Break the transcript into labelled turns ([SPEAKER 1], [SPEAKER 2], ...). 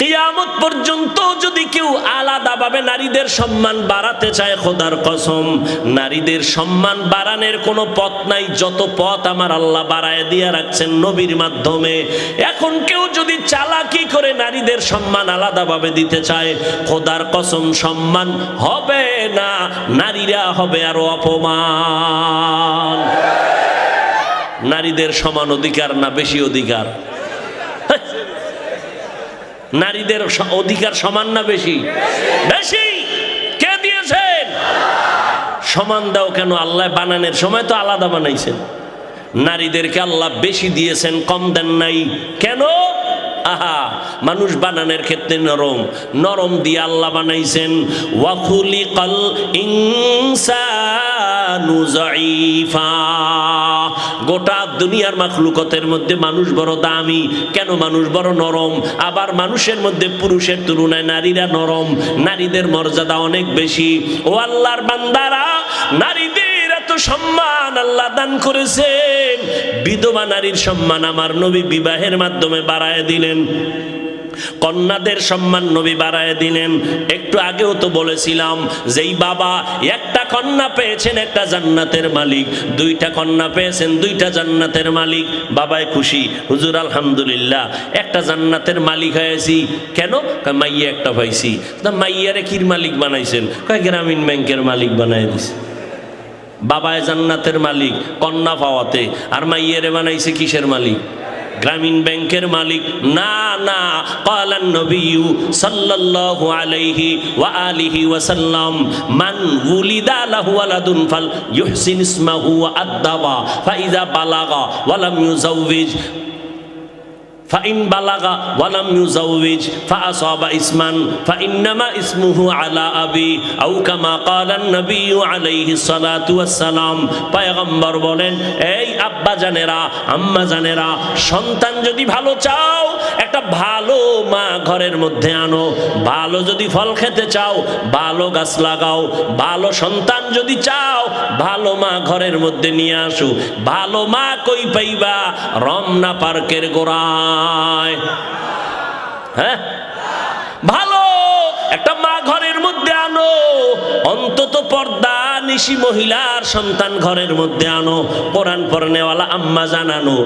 [SPEAKER 1] কিয়ামত পর্যন্ত যদি কেউ আলাদাভাবে নারীদের সম্মান বাড়াতে চায়, খোদার কসম নারীদের সম্মান বাড়ানোর কোনো পথ নাই। যত পথ আমার আল্লাহ বাড়ায় দিয়ে রাখছেন নবীর মাধ্যমে। এখন কেউ যদি চালাকি করে নারীদের সম্মান আলাদাভাবে দিতে চায়, খোদার কসম সম্মান হবে না, নারীরা হবে আরো অপমান। নারীদের সমান অধিকার না বেশি অধিকার? নারীদের অধিকার সমান না বেশি? বেশি। কে দিয়েছেন? সমান দাও কেন? আল্লাহ বানানোর সময় তো আলাদা বানাইছেন। নারীদেরকে আল্লাহ বেশি দিয়েছেন, কম দেন নাই কেন? আহা, মানুষ বানানোর ক্ষেত্রে নরম, নরম দিয়ে আল্লাহ বানাইছেন। ওয়া খুলিকাল ইনসানু যায়ীফা। গোটা দুনিয়ার মাখলুকতের মধ্যে মানুষ বড় দামি কেন? মানুষ বড় নরম। আবার মানুষের মধ্যে পুরুষের তুলনায় নারীরা নরম, নারীদের মর্যাদা অনেক বেশি। ও আল্লাহর বান্দারা, নারীদের এত সম্মান আল্লাহ দান করেছেন। বিধবা নারীর সম্মান আমার নবী বিবাহের মাধ্যমে বাড়ায় দিলেন। কন্যাদের সম্মান নবী বাড়ায় দিলেন। একটু আগেও তো বলেছিলাম, যেই বাবা একটা কন্যা পেয়েছেন একটা জান্নাতের মালিক, দুইটা কন্যা পেয়েছেন দুইটা জান্নাতের মালিক। বাবাই খুশি, হুজুর আলহামদুলিল্লাহ একটা জান্নাতের মালিক হয়েছি। কেন? মাইয়া একটা পাইছি। মাইয়ারে কির মালিক বানাইছেন? গ্রামীণ ব্যাংকের মালিক বানাই দিছে। বাবায় জান্নাতের মালিক কন্যা পাওয়াতে, আর মাইয়ারে বানাইছে কিসের মালিক? গ্রামীণ ব্যাংকের মালিক না। না, ক্বালান নবী সাল্লাল্লাহু আলাইহি ওয়া আলিহি ওয়াসাল্লাম, মান উলিদা লাহু ওয়ালাদুন ফাল ইউহসিন ইসমাহু ওয়া আদ্দাবা ফাইযা বালাগা ওয়া লাম ইউজাওবিজ ফাইন বালাগা ওয়ালাম ইউজাওবিজ ফাআসাবা ইসমান ফাইন্নামা ইসমুহু আলা আবি আও কামা ক্বালান নবী আলাইহিস সালাতু ওয়াস সালাম। পয়গম্বর বলেন, এই আব্বা জানেরা, আম্মা জানেরা, সন্তান যদি ভালো চাও একটা ভালো মা ঘরের মধ্যে আনো। ভালো যদি ফল খেতে চাও ভালো গাছ লাগাও। ভালো সন্তান যদি চাও ভালো মা ঘরের মধ্যে নিয়ে আসো। ভালো মা কই পাইবা? রমনা পার্কের গোড়ায়। হ্যাঁ, ভালো একটা মা ঘরের মধ্যে আনো। অন্তত পর্দা নিশি মহিলার সন্তান ঘরের মধ্যে আনো। কোরআন পড়নেওয়ালা আম্মা জানানো।